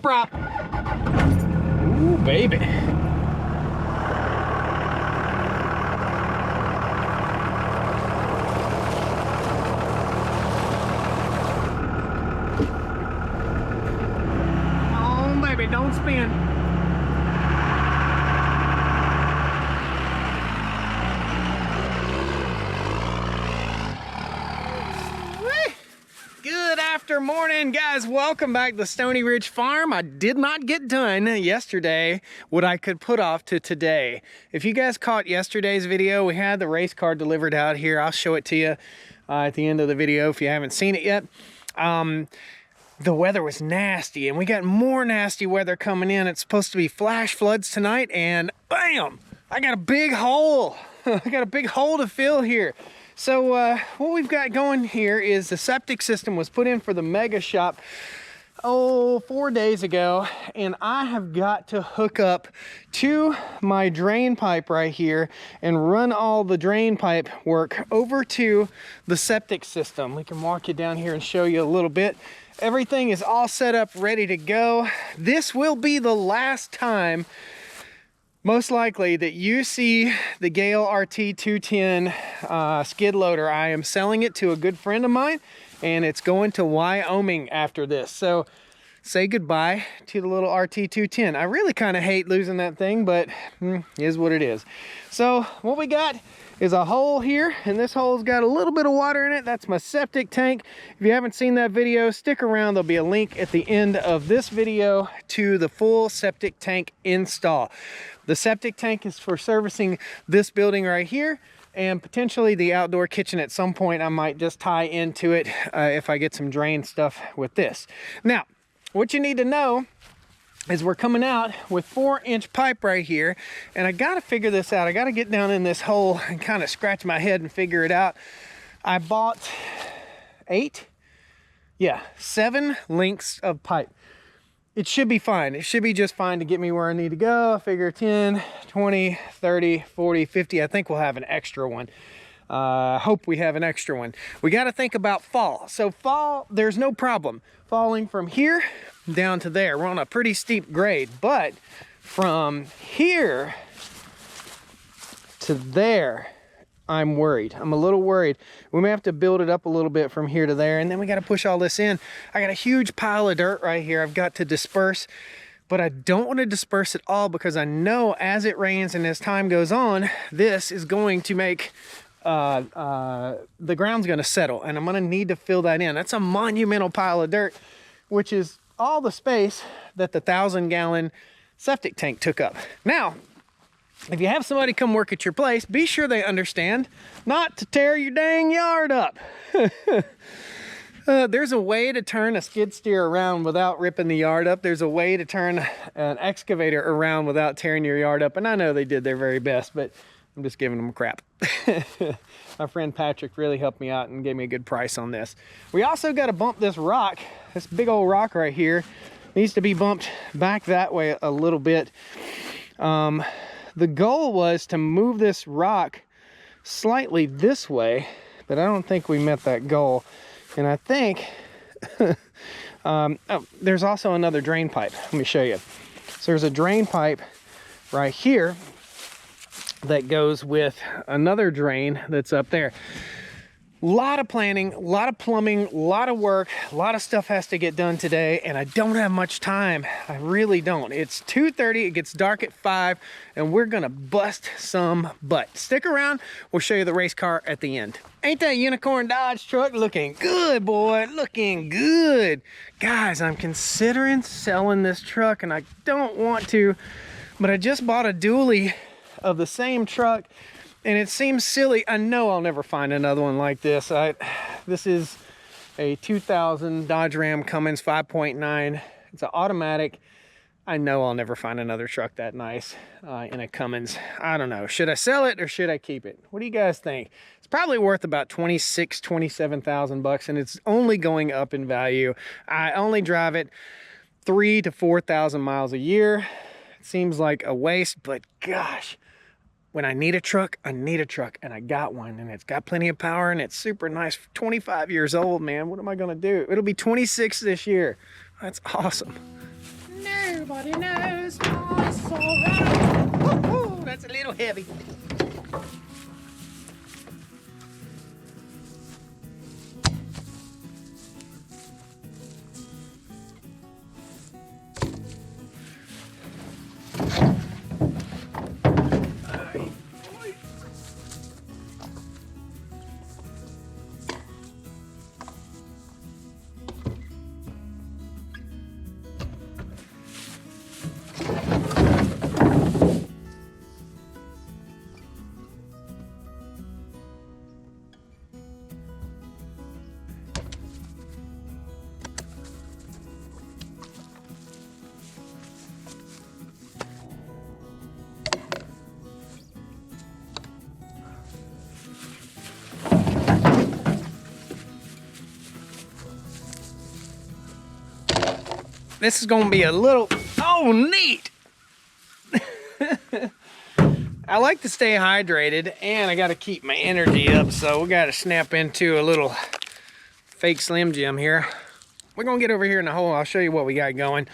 prop. Ooh, baby. Oh, baby, don't spin. Good after morning, guys. Welcome back to Stoney Ridge Farm. I did not get done yesterday what I could put off to today. If you guys caught yesterday's video, we had the race car delivered out here. I'll show it to you at the end of the video if you haven't seen it yet. The weather was nasty, and we got more nasty weather coming in. It's supposed to be flash floods tonight, and bam! I got a big hole. I got a big hole to fill here. So what we've got going here is the septic system was put in for the mega shop 4 days ago, and I have got to hook up to my drain pipe right here and run all the drain pipe work over to the septic system. We can walk you down here and show you a little bit. Everything is all set up, ready to go. This will be the last time, most likely, that you see the Gehl RT210 skid loader. I am selling it to a good friend of mine, and it's going to Wyoming after this. So say goodbye to the little RT210. I really kind of hate losing that thing, but is what it is. So what we got is a hole here, and this hole's got a little bit of water in it. That's my septic tank. If you haven't seen that video, stick around. There'll be a link at the end of this video to the full septic tank install. The septic tank is for servicing this building right here, and potentially the outdoor kitchen at some point. I might just tie into it if I get some drain stuff with this. Now, what you need to know is we're coming out with 4-inch pipe right here, and I gotta figure this out. I gotta get down in this hole and kind of scratch my head and figure it out. I bought 7 lengths of pipe. It should be fine. It should be just fine to get me where I need to go. I figure 10, 20, 30, 40, 50. I think we'll have an extra one. Hope we have an extra one. We got to think about fall. So fall, there's no problem falling from here down to there. We're on a pretty steep grade, but from here to there, I'm worried. I'm a little worried. We may have to build it up a little bit from here to there, and then we got to push all this in. I got a huge pile of dirt right here I've got to disperse, but I don't want to disperse it all because I know as it rains and as time goes on, this is going to make the ground's going to settle, and I'm going to need to fill that in. That's a monumental pile of dirt, which is all the space that the 1,000-gallon septic tank took up. Now, if you have somebody come work at your place, be sure they understand not to tear your dang yard up. There's a way to turn a skid steer around without ripping the yard up. There's a way to turn an excavator around without tearing your yard up. And I know they did their very best, but I'm just giving them crap. My friend Patrick really helped me out and gave me a good price on this. We also got to bump this rock. This big old rock right here needs to be bumped back that way a little bit. The goal was to move this rock slightly this way, but I don't think we met that goal. And I think, oh, there's also another drain pipe. Let me show you. So there's a drain pipe right here that goes with another drain that's up there. A lot of planning, a lot of plumbing, a lot of work, a lot of stuff has to get done today, and I don't have much time. I really don't. It's 2:30, it gets dark at 5, and we're gonna bust some butt. Stick around, we'll show you the race car at the end. Ain't that unicorn Dodge truck looking good, boy? Looking good. Guys, I'm considering selling this truck, and I don't want to, but I just bought a dually of the same truck, and it seems silly. I know I'll never find another one like this. This is a 2000 Dodge Ram Cummins 5.9. It's an automatic. I know I'll never find another truck that nice in a Cummins. I don't know. Should I sell it or should I keep it? What do you guys think? It's probably worth about 26, 27,000 bucks, and it's only going up in value. I only drive it 3,000 to 4,000 miles a year. It seems like a waste, but gosh, when I need a truck, and I got one, and it's got plenty of power, and it's super nice. 25 years old, man. What am I gonna do? It'll be 26 this year. That's awesome. Everybody knows my soul. Woo-hoo, that's a little heavy. This is gonna be a little, oh, neat. I like to stay hydrated and I gotta keep my energy up, so we gotta snap into a little fake Slim Jim here. We're gonna get over here in the hole. I'll show you what we got going.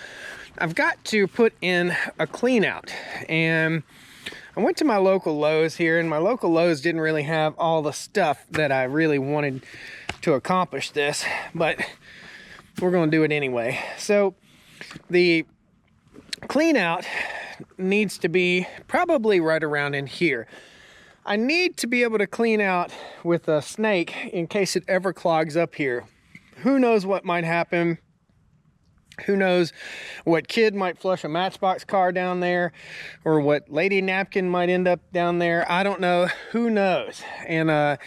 I've got to put in a clean out, and I went to my local Lowe's here, and my local Lowe's didn't really have all the stuff that I really wanted to accomplish this, but we're gonna do it anyway. So the clean out needs to be probably right around in here. I need to be able to clean out with a snake in case it ever clogs up here. Who knows what might happen? Who knows what kid might flush a Matchbox car down there, or what lady napkin might end up down there. I don't know. Who knows? And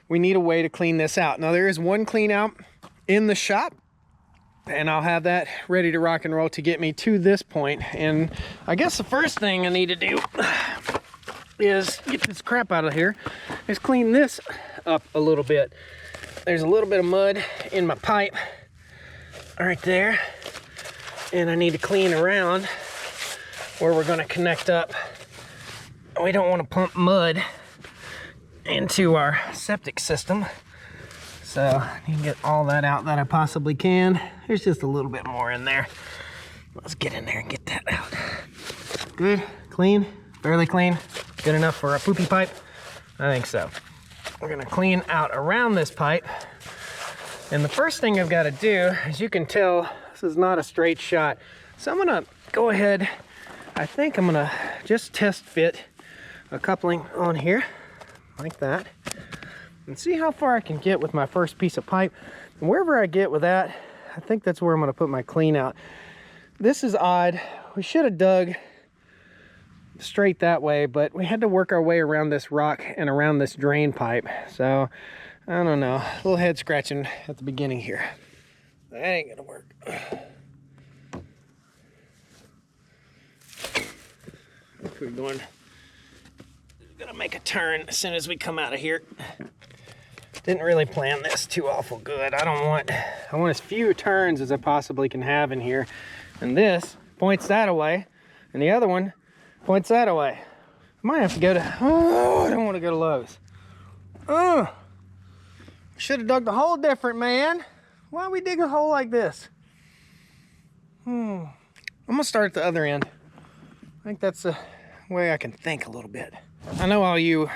we need a way to clean this out. Now, there is one clean out in the shop, and I'll have that ready to rock and roll to get me to this point. And I guess the first thing I need to do is get this crap out of here, is clean this up a little bit. There's a little bit of mud in my pipe right there, and I need to clean around where we're going to connect up. We don't want to pump mud into our septic system. So I need to get all that out that I possibly can. There's just a little bit more in there. Let's get in there and get that out. Good, clean, fairly clean. Good enough for a poopy pipe? I think so. We're gonna clean out around this pipe. And the first thing I've gotta do, as you can tell, this is not a straight shot. So I'm gonna go ahead, I think I'm gonna just test fit a coupling on here, like that. And see how far I can get with my first piece of pipe. And wherever I get with that, I think that's where I'm gonna put my clean out. This is odd. We should have dug straight that way, but we had to work our way around this rock and around this drain pipe. So, I don't know, a little head scratching at the beginning here. That ain't gonna work. We're gonna make a turn as soon as we come out of here. Didn't really plan this too awful good. I want as few turns as I possibly can have in here. And this points that away, and the other one points that away. I might have to go to, oh, I don't want to go to Lowe's. Oh, should have dug the hole different, man. Why are we digging a hole like this? I'm gonna start at the other end. I think that's the way I can think a little bit. I know all you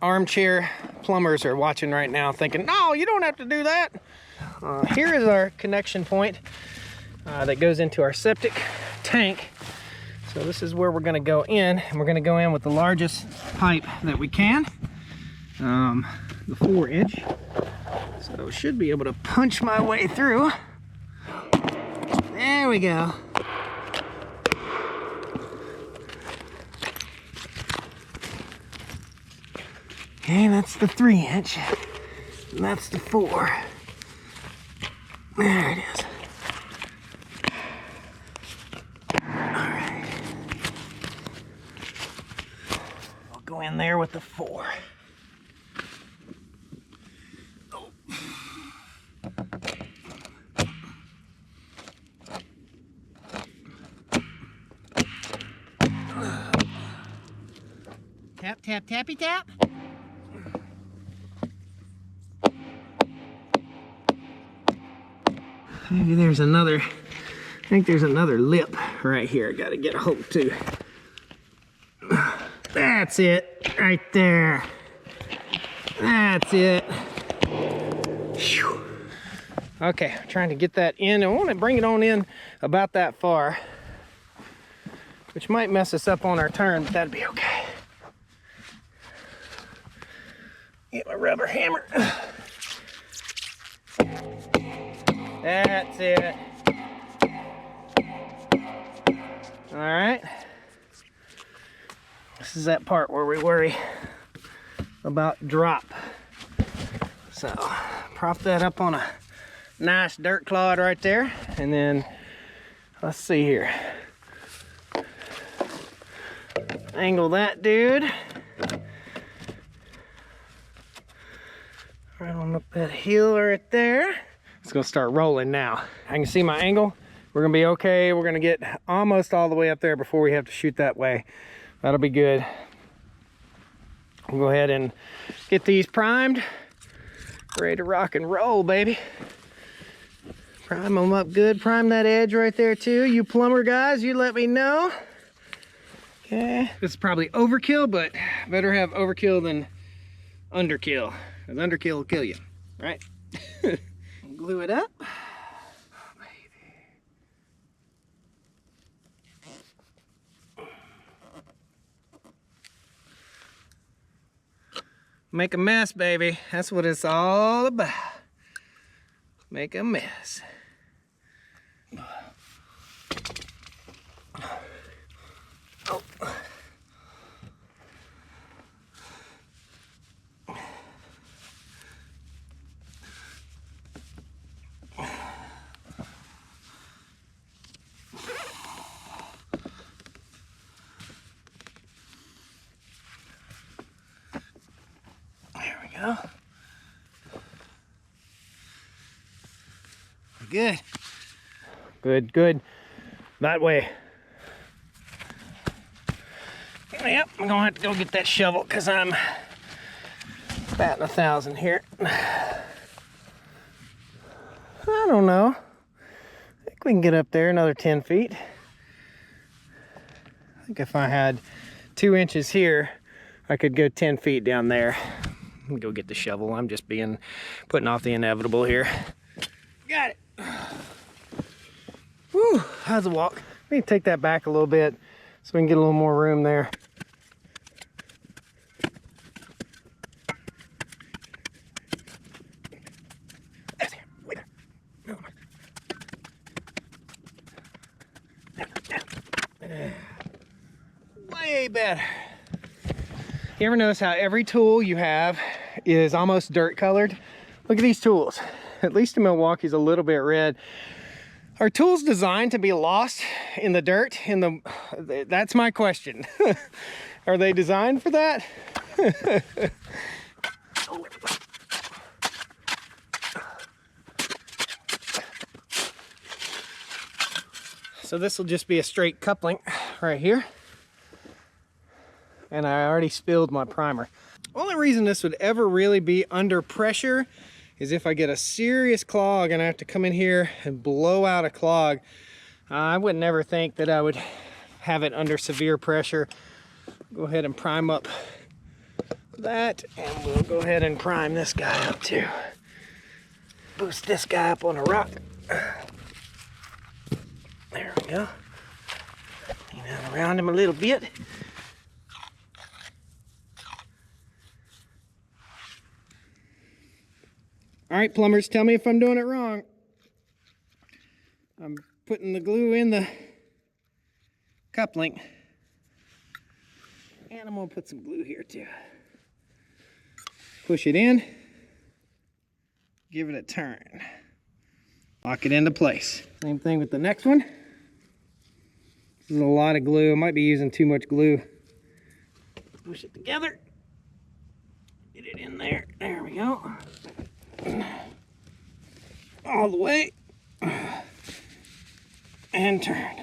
armchair plumbers are watching right now thinking, no, you don't have to do that. Here is our connection point that goes into our septic tank. So this is where we're going to go in, and we're going to go in with the largest pipe that we can, the 4-inch. So should be able to punch my way through. There we go. Okay, that's the 3-inch, and that's the 4. There it is. All right. I'll go in there with the 4. Oh. Tap, tap, tappy, tap. Maybe there's another think there's another lip right here I gotta get a hold to. That's it, right there. That's it. Whew. Okay, I'm trying to get that in. I want to bring it on in about that far, which might mess us up on our turn, but that'd be okay. Get my rubber hammer. That's it. All right. This is that part where we worry about drop. So prop that up on a nice dirt clod right there, and then let's see here. Angle that dude right on up that hill right there. It's gonna start rolling now. I can see my angle. We're gonna be okay. We're gonna get almost all the way up there before we have to shoot that way. That'll be good. We'll go ahead and get these primed. Ready to rock and roll, baby. Prime them up good. Prime that edge right there too. You plumber guys, you let me know. Okay. This is probably overkill, but better have overkill than underkill. Because underkill will kill you, right? Glue it up. Make a mess, baby. That's what it's all about. Make a mess. Oh. Good. Good, good. That way. Yep, I'm gonna have to go get that shovel because I'm batting 1,000 here. I don't know. I think we can get up there another 10 feet. I think if I had 2 inches here, I could go 10 feet down there. Let me go get the shovel. I'm just putting off the inevitable here. Got it. Whew, how's the walk? Let me take that back a little bit so we can get a little more room there. Way better. You ever notice how every tool you have is almost dirt colored? Look at these tools. At least in Milwaukee's a little bit red. Are tools designed to be lost in the dirt? That's my question. Are they designed for that? So this will just be a straight coupling right here. And I already spilled my primer. Only reason this would ever really be under pressure is if I get a serious clog and I have to come in here and blow out a clog. I would never think that I would have it under severe pressure. Go ahead and prime up that, and we'll go ahead and prime this guy up too. Boost this guy up on a rock. There we go. Lean out around him a little bit. All right, plumbers, tell me if I'm doing it wrong. I'm putting the glue in the coupling. And I'm gonna put some glue here too. Push it in. Give it a turn. Lock it into place. Same thing with the next one. This is a lot of glue. I might be using too much glue. Push it together. Get it in there. There we go. All the way and turn.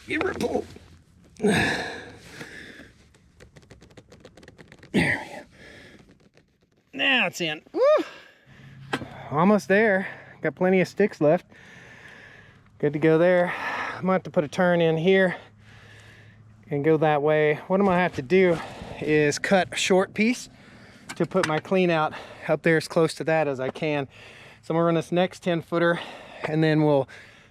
Give her a pull. There we go. Now it's in. Woo! almost there. Got plenty of sticks left. Good to go there. I'm gonna have to put a turn in here and go that way. What I'm gonna have to do is cut a short piece to put my clean out up there as close to that as I can. So I'm gonna run this next 10-footer and then we'll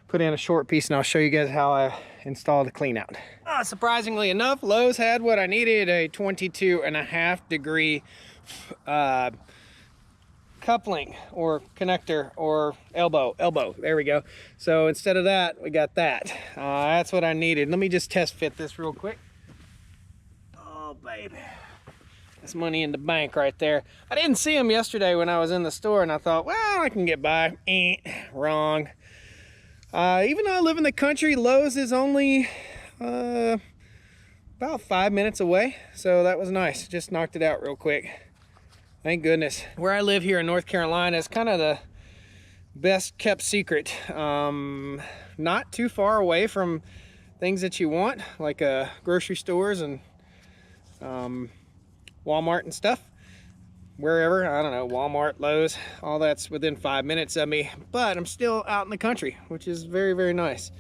put in a short piece and I'll show you guys how I install the clean out. Surprisingly enough, Lowe's had what I needed, a 22.5-degree coupling or connector or elbow. There we go. So instead of that, we got that. That's what I needed. Let me just test fit this real quick. Oh, baby. That's money in the bank right there. I didn't see them yesterday when I was in the store and I thought, well, I can get by. Wrong. Even though I live in the country, Lowe's is only about 5 minutes away. So that was nice. Just knocked it out real quick. Thank goodness. Where I live here in North Carolina is kind of the best kept secret. Not too far away from things that you want, like grocery stores and Walmart and stuff. Wherever, I don't know, Walmart, Lowe's, all that's within 5 minutes of me. But I'm still out in the country, which is very, very nice.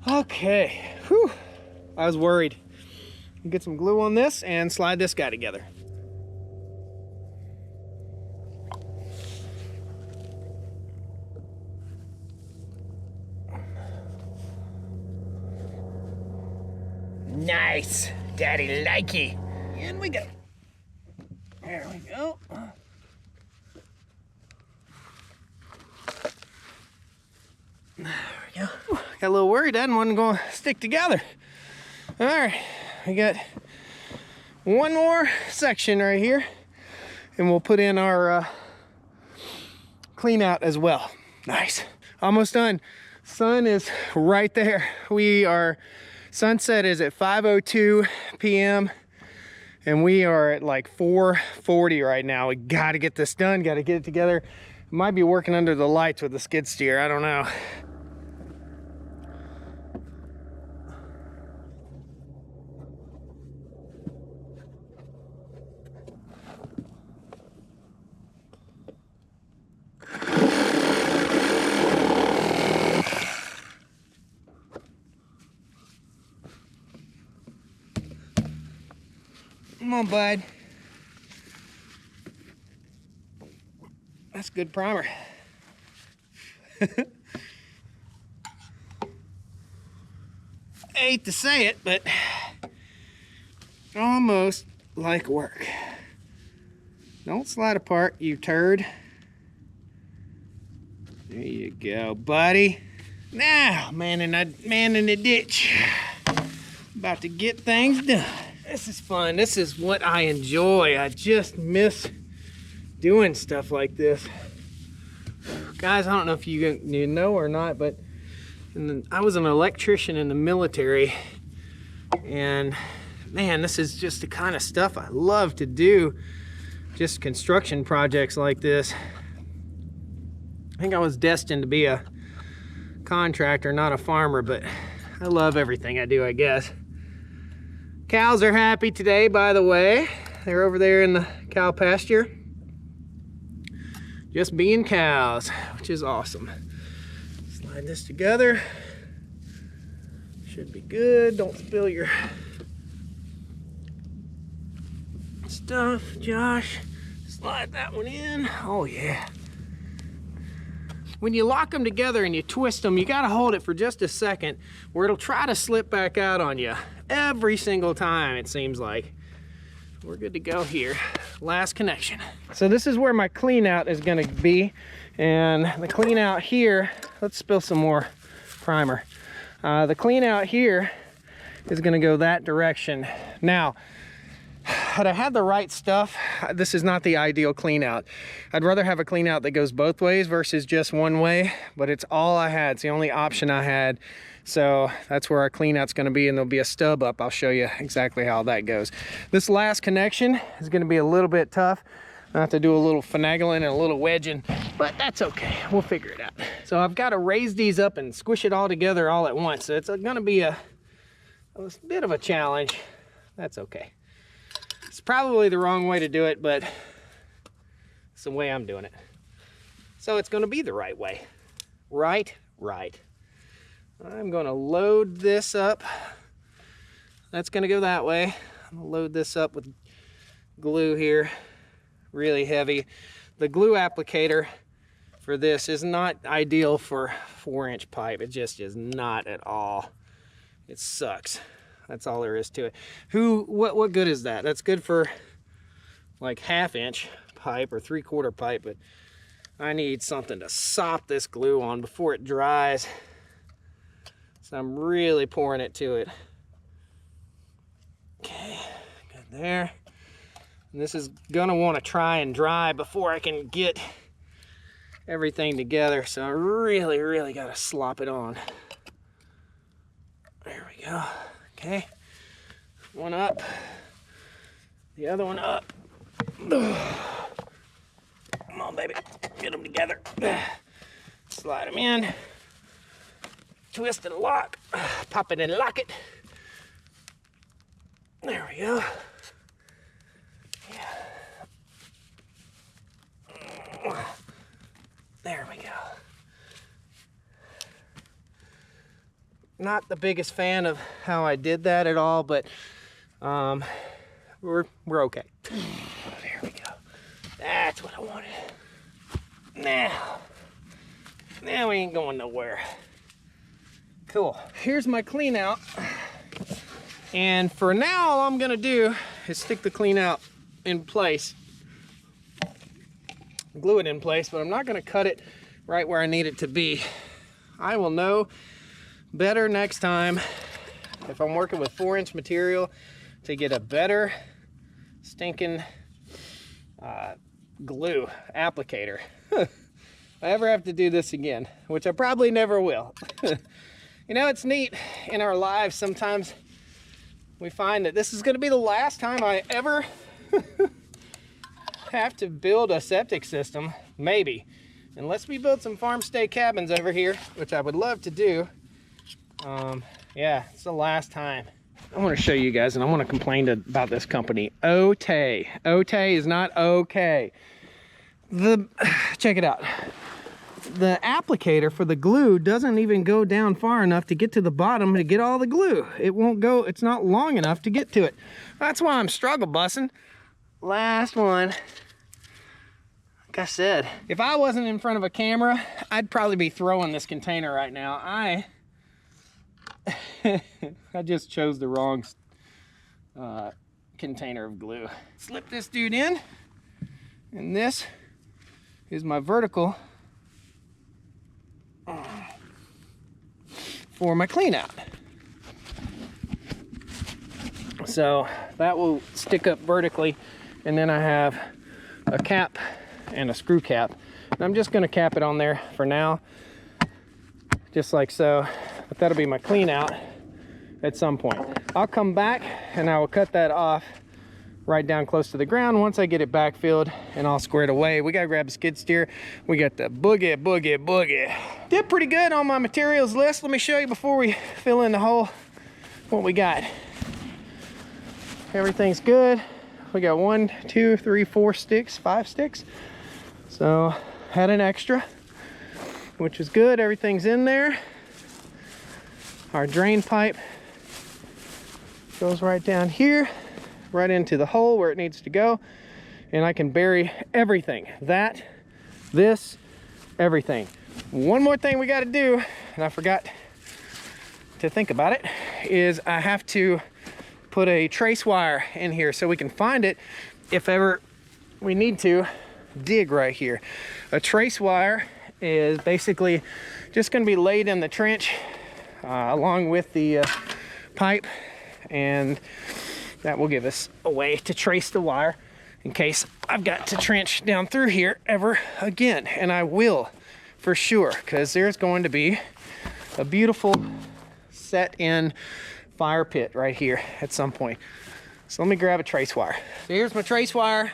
Okay, whew. I was worried. Get some glue on this and slide this guy together. Nice, Daddy likey. In we go. There we go. There we go. Got a little worried that one going to stick together. All right, we got one more section right here, and we'll put in our clean out as well. Nice. Almost done. Sun is right there. Sunset is at 5:02 p.m. and we are at like 4:40 right now. We got to get this done, got to get it together. Might be working under the lights with the skid steer, I don't know. Come on, bud. That's good primer. I hate to say it, but almost like work. Don't slide apart, you turd. There you go, buddy. Now, man in the ditch. About to get things done. This is fun. This is what I enjoy. I just miss doing stuff like this. Guys, I don't know if you know or not, but I was an electrician in the military. And man, this is just the kind of stuff I love to do. Just construction projects like this. I think I was destined to be a contractor, not a farmer, but I love everything I do, I guess. Cows are happy today, by the way. They're over there in the cow pasture. Just being cows, which is awesome. Slide this together. Should be good. Don't spill your stuff, Josh. Slide that one in. Oh, yeah. When you lock them together and you twist them, you gotta hold it for just a second where it'll try to slip back out on you. Every single time, it seems like. We're good to go here. Last connection. So this is where my clean out is gonna be. And the clean out here, let's spill some more primer. The clean out here is gonna go that direction. Now, had I had the right stuff, this is not the ideal clean out. I'd rather have a clean out that goes both ways versus just one way, but it's all I had. It's the only option I had. So that's where our clean out's gonna be, and there'll be a stub up. I'll show you exactly how that goes. This last connection is gonna be a little bit tough. I have to do a little finagling and a little wedging, but that's okay. We'll figure it out. So I've got to raise these up and squish it all together all at once. So it's gonna be a bit of a challenge. That's okay. It's probably the wrong way to do it, but it's the way I'm doing it. So it's gonna be the right way. Right. I'm gonna load this up. That's gonna go that way. I'm gonna load this up with glue here, really heavy. The glue applicator for this is not ideal for 4-inch pipe. It just is not at all. It sucks. That's all there is to it. What good is that? That's good for like 1/2-inch pipe or 3/4 pipe, but I need something to sop this glue on before it dries. So I'm really pouring it to it. Okay, good there. And this is gonna want to try and dry before I can get everything together. So I really gotta slop it on. There we go. Okay, one up, the other one up. Come on, baby, get them together. Slide them in, twist and lock, pop it and lock it. There we go. There we go. Not the biggest fan of how I did that at all, but we're okay. There we go. That's what I wanted. Now we ain't going nowhere. Cool. Here's my clean out. And for now, all I'm gonna do is stick the clean out in place. Glue it in place, but I'm not gonna cut it right where I need it to be. I will know better next time if I'm working with 4-inch material to get a better stinking glue applicator. If I ever have to do this again, which I probably never will. You know, it's neat in our lives. Sometimes we find that this is gonna be the last time I ever have to build a septic system, maybe, unless we build some farm stay cabins over here, which I would love to do. Yeah, it's the last time. I want to show you guys, and I want to complain about this company, Otay. Otay is not okay. Check it out. The applicator for the glue doesn't even go down far enough to get to the bottom to get all the glue. It won't go, it's not long enough to get to it. That's why I'm struggle bussing. Last one. Like I said, if I wasn't in front of a camera, I'd probably be throwing this container right now. I just chose the wrong container of glue. Slip this dude in, and this is my vertical for my clean out. So that will stick up vertically, and then I have a cap and a screw cap, and I'm just going to cap it on there for now, just like so. But that'll be my clean out at some point. I'll come back and I will cut that off right down close to the ground once I get it backfilled and all squared away. We gotta grab a skid steer. We got the boogie. Did pretty good on my materials list. Let me show you before we fill in the hole what we got. Everything's good. We got 1, 2, 3, 4 sticks, 5 sticks. So had an extra, which is good. Everything's in there. Our drain pipe goes right down here, right into the hole where it needs to go. And I can bury everything. Everything. One more thing we got to do, and I forgot to think about it, is I have to put a trace wire in here so we can find it if ever we need to dig right here. A trace wire is basically just going to be laid in the trench along with the pipe, and that will give us a way to trace the wire in case I've got to trench down through here ever again. And I will, for sure, because there's going to be a beautiful set-in fire pit right here at some point. So let me grab a trace wire. So here's my trace wire.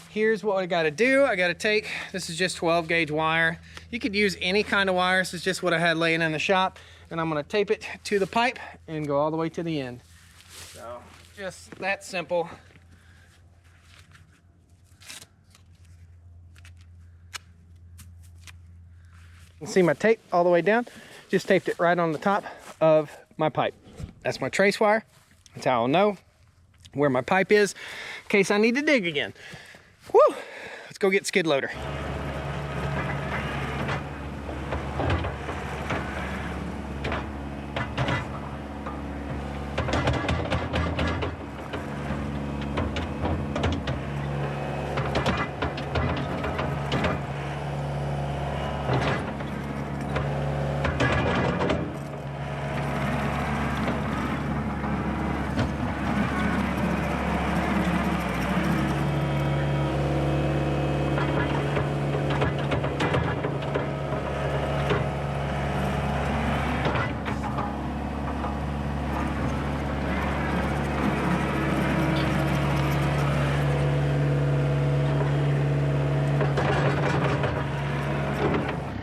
Here's what I gotta do. I gotta take, this is just 12 gauge wire. You could use any kind of wire. This is just what I had laying in the shop. And I'm gonna tape it to the pipe and go all the way to the end. So just that simple. You can see my tape all the way down. Just taped it right on the top of my pipe. That's my trace wire. That's how I'll know where my pipe is in case I need to dig again. Woo! Let's go get skid loader.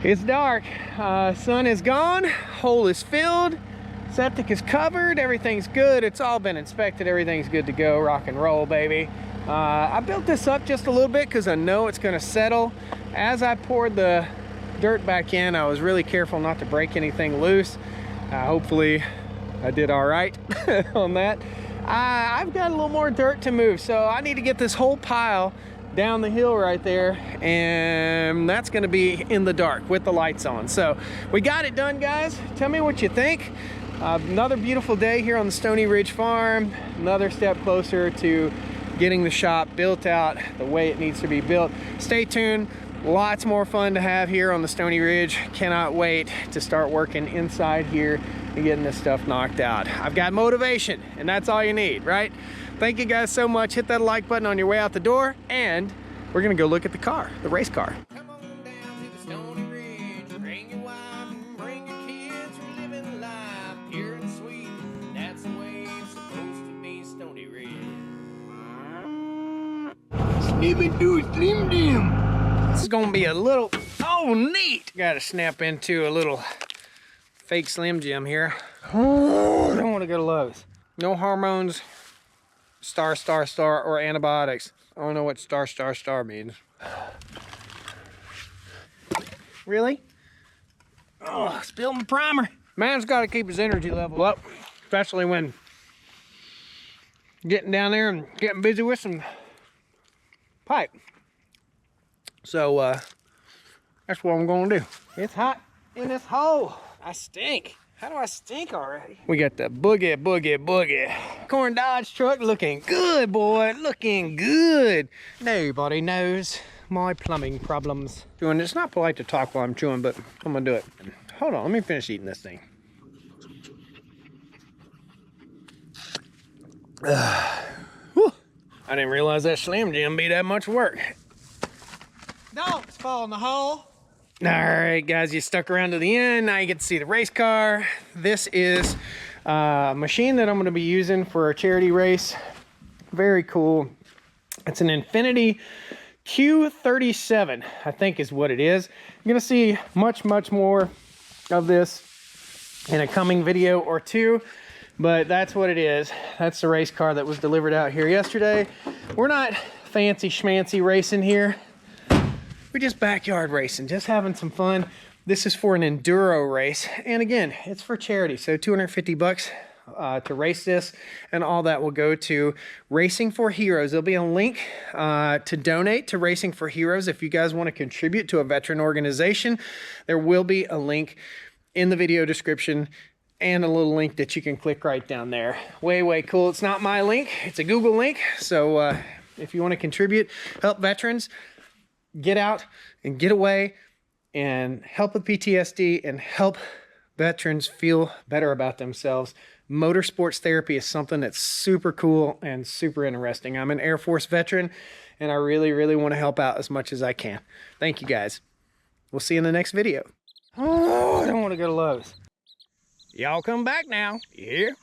It's dark, sun is gone, hole is filled, septic is covered, everything's good, it's all been inspected, everything's good to go, rock and roll, baby. I built this up just a little bit because I know it's gonna settle. As I poured the dirt back in, I was really careful not to break anything loose. Hopefully I did all right on that. I've got a little more dirt to move, so I need to get this whole pile down the hill right there, and that's going to be in the dark with the lights on. So we got it done, guys. Tell me what you think. Another beautiful day here on the Stoney Ridge Farm. Another step closer to getting the shop built out the way it needs to be built. Stay tuned. Lots more fun to have here on the Stoney Ridge. Cannot wait to start working inside here and getting this stuff knocked out. I've got motivation, and that's all you need, right? Thank you guys so much. Hit that like button on your way out the door, and we're gonna go look at the car, the race car. Come on down to the Stoney Ridge. Bring your wife and bring your kids. We're living life pure and sweet. That's the way it's supposed to be, Stoney Ridge. Slim do Slim Dim. This is gonna be a little, oh neat. Gotta snap into a little fake Slim Jim here. Oh, I don't wanna go to Lowe's. No hormones, star, or antibiotics. I don't know what star means. Really? Oh, spilled my primer. Man's gotta keep his energy level up, especially when getting down there and getting busy with some pipe. So that's what I'm gonna do. It's hot in this hole. I stink. How do I stink already? We got the boogie. Corn Dodge truck looking good, boy. Looking good. Nobody knows my plumbing problems. Doing it's not polite to talk while I'm chewing, but I'm gonna do it. Hold on, let me finish eating this thing. Whew. I didn't realize that Slim Jim be that much work. Don't fall in the hole. All right, guys, you stuck around to the end. Now you get to see the race car. This is a machine that I'm going to be using for a charity race. Very cool. It's an Infinity Q37, I think is what it is. You're going to see much more of this in a coming video or two, but that's what it is. That's the race car that was delivered out here yesterday. We're not fancy schmancy racing here. We're just backyard racing, just having some fun. This is for an enduro race. And again, it's for charity. So 250 bucks to race this, and all that will go to Racing for Heroes. There'll be a link to donate to Racing for Heroes. If you guys want to contribute to a veteran organization, there will be a link in the video description and a little link that you can click right down there. Way cool. It's not my link, it's a Google link. So if you want to contribute, help veterans, get out and get away and help with PTSD and help veterans feel better about themselves. Motorsports therapy is something that's super cool and super interesting. I'm an Air Force veteran, and I really want to help out as much as I can. Thank you, guys. We'll see you in the next video. Oh, I don't want to go to Lowe's. Y'all come back now. You hear?